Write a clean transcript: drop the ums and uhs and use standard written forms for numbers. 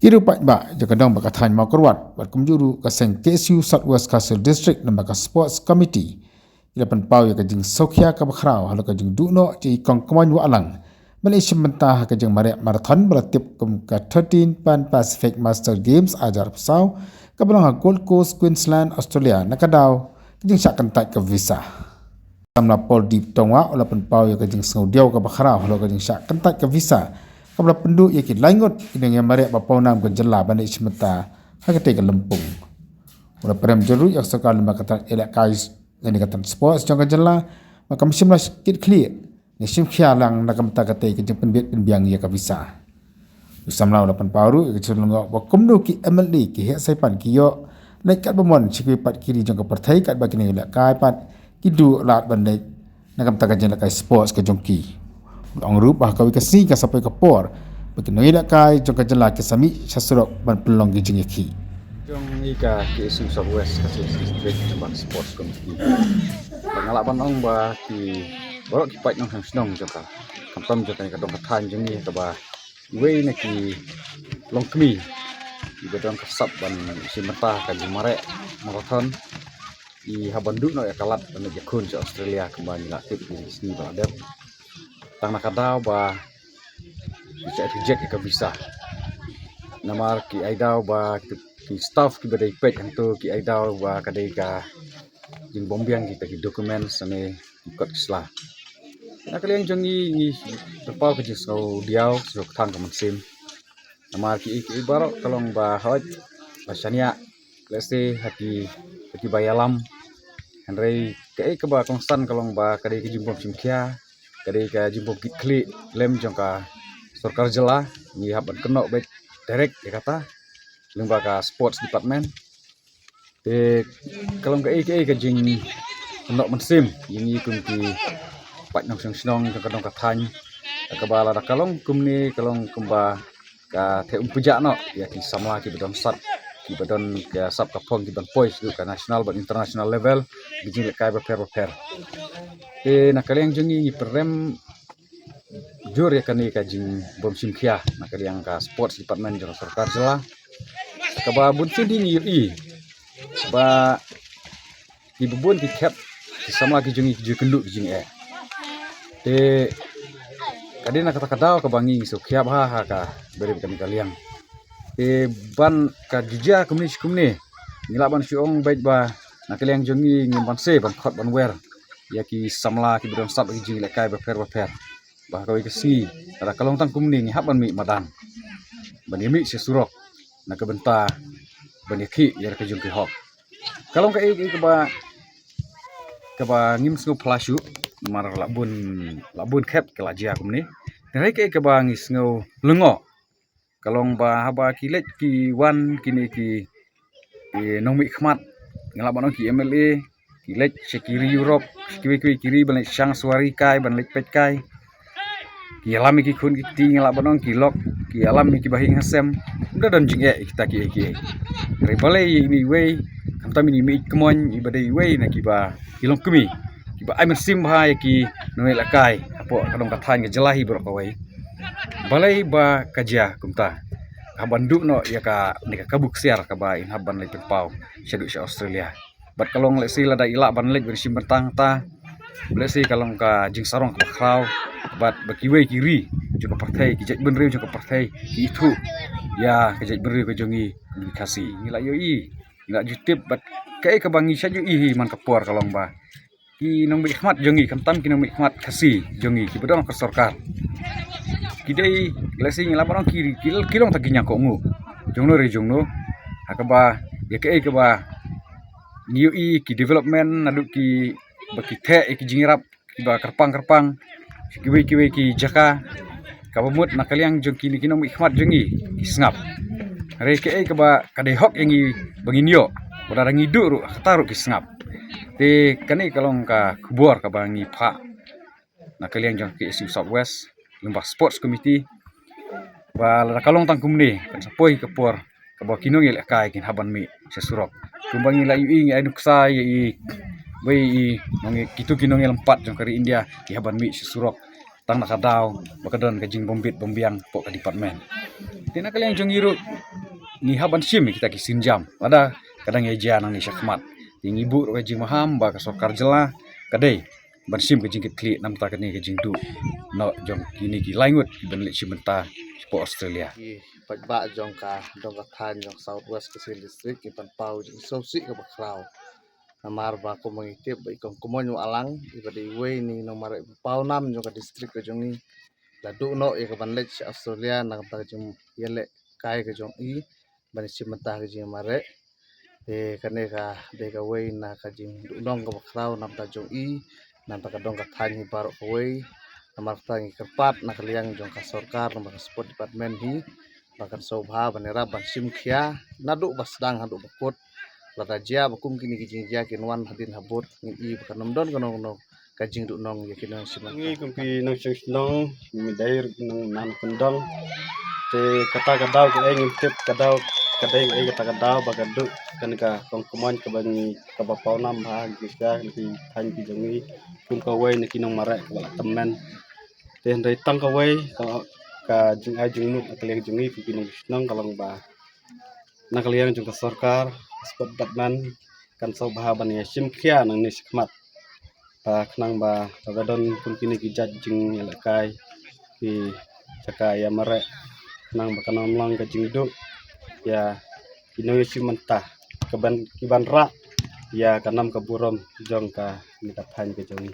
Kirupat ba jakadang bakathan makorwat bat kumjuru kaseng KSU Southwest Castle District nambaka Sports Committee ilapan pau ya kajing sokhya ka bakhrau halo kajing duno ci kong kemon wa alang Malaysia mentah kajing marathon beratip kum ka 13 Pan Pacific Master Games ajar pesau ka belang Gold Coast Queensland Australia nakadau kajing syak kentat ke visa samla pol dip tongwa ulapan pau ya kajing sengodiau ka bakhrau halo kajing syak kentat ke visa kabla penduk yakin laingot kini yang mariak bapau nam ke jela bandai semeta hakate ke lempung ula prem jeru yak sekal makatan elak kais yang dikatan sports jong ke jela maka mesim las kit clear ni sim khialang nakam ta kate ke jempen biat biang ya ka visa usamla ula pan paru ke celungo ba kumnu ki MLD ki hek saipan ki yo naik kat bemon sikwi pat kiri jong ke perthai kat bagini elak kai pat kidu lat bandai nakam ta ke jela kai sports ke jongki Ang rubah kau kasi ka sampai ke por. Begitu dak kai jong ka jela ke sami sasurok ban pelong gijing yaki. Jong ika KSU Southwest Castle District Nambak Sports Committee. Pengalaman ong ba ki borok ki pai nong hang snong joka. Kamtam joka ka dong kathan jong ni ka ba. Wei na ki long kmi. Iba dong kasap ban simenta ka jumare marathon. I habandu no ya kalat ban jakun se Australia kembali latip di sini ba ada. Tang nakadaw ba bisa reject ka visa namar ki aidaw ba ki staff ki badai pek hantu ki aidaw ba kadai ka jing bombiang kita ki dokumen sane ikut kislah nakalian jongi ni terpau ke jisau diau sok thang ka maksim namar ki ibarok kalong ba hoj basania lese hati bayalam hanrei ke ba konstan kalong ba kadai ki jumbom simkia kadai ka jumbo klik lem jongka sarkar jela ni haban kenok baik direct dia kata lembaga sports department te kalau ke jing kenok mensim ini kumki pat nong snong jongka dong katany ka bala da kalong kumni kalong kumba ka te umpujak no ya ki samla ki bedon sat ki bedon ka sap ka pong ki ban pois ka national ban international level bijing kai ba per nakaliang jongi perem jur ya kani ka jing bom simkia nakaliang ka sports department jong sarkar jela ka ba bun sidi ni i ba ki bubun ki cap ki sama ki jongi ki kenduk jing te kadina kata kadau ka bangi so khiap ha ka beri kami kaliang te ban ka jija kumni ngilaban siong baik ba nakaliang jongi ngimban se ban khot ban wer ya ki samla ki bidon sap ki jing lekai baper bah kau ikasi ada kalong tang kumni ni haban mi madan bani mi se surok na ka benta bani ki ya ka jung ki hok kalong ka ba ngim snu plashu mar labun khep ke lajia kumni nai ka ba ngis ngau lengo kalong ba haba ki lek ki wan kini ki nomi khmat ngalaban ki MLA ki lek sekiri Europe kiri ban lek sang suari kai ban lek pet kai ki alam ki kun ki ting la banong ki lok ki alam ki bahing hasem udah dan jing kita ki rebale ini way kamta mini mi kemon ibadai way na ki ba kilong kumi ki ba aimen sim ha ki noel kai apo kadong kathan ke jelahi bro kawai balai ba kajia kumta habandu no ya ka ni ka kabuk siar ka ba in haban lek pau syadu sya Australia bat kalong lek sila da ila ban lek bersim bertang ta boleh sih kalong ka jing sarong ka krau bat bakiwe kiri juga partai ki jek benre juga partai itu ya ke jek benre ke jongi komunikasi ngila yo i ngila jutip bat kai ka bangi saju i man kapor kalong ba ki nong bi khmat jongi kamtam ki nong bi khmat kasi jongi ki bedong ka sarkar ki dei lesi ngila barang kiri kilong taginya ko ngu jongno re jongno akaba ya kai ka ba new i ki development nadu ki baki the ki jingrap ki ba kerpang kiwe ki jaka kabamut nakaliang jong kini kinom ikhmat jongi isngap re ke ba kadai hok yangi banginyo ora ngidu ru taru ki sngap te kani kalong ka kubor ka bangi pha nakaliang jong KSU Southwest Lembah Sports Committee ba la kalong tang kumni kan sapoi kapor ka ba kinong ile kai kin haban mi sesurok kumbangi la yu ai nuksa i wei nong kitu kinong 4 jong kari India ki haban mi sesurok tang nak daw bakadon ka jing bombit bombiang pok ka department tina kalian jong iru ni haban sim kita ki sinjam ada kadang eja nang ni syakmat yang ibu ka jing maham ba ka sokar jela kadai ban sim ka jing kli nam ta ka ni ka jing du no jong kini ki laingut ben le simenta sport Australia ba jong ka than jong South West Kasil District ipan pau jing sosi ka bakraw amar ba ko mangitip ba ikong kumonyo alang ibadi way ni nomor pau nam jong ka district ka jong ni ladu no ka banlet sa Australia nang ta jong yele kai ka jong i ban simenta ka jing mare kane ka de ka way na ka jing dong ka bakraw nam ta jong i nam ta ka dong ka than hi barok ka way namar ta ngi kerpat na kaliang jong ka sarkar namar sport department hi bahkan sobha banera ban simkhia nadu basdang hadu bakut lada jia bakum kini kijing jia kinwan hadin habut ngi bahkan nomdon kono no kajing du nong yakin nang siman ngi kumpi nang sing mi dair nang nan kundang te kata kadaw ke ing tip kadaw kadai ke kata kadaw bagadu kan ka kongkuman ka bangi ka bapau nam ha gisga ki than ki jongi kum ka wai ni kinong mare ka temen te ndai tang ka wai ka jing ai jing nu kaliang jungi ki kinong nang kalang ba na kaliang jung ka sarkar sport batman kan so bahaban ya simkhia nang ni sikmat kenang ba tagadon pun kini kijat jing lakai ki caka ya mare kenang ba kanam lang ka jing du ya inoy si mentah keban kiban ra ya kanam ka burom jong ka ni ka than ke jongi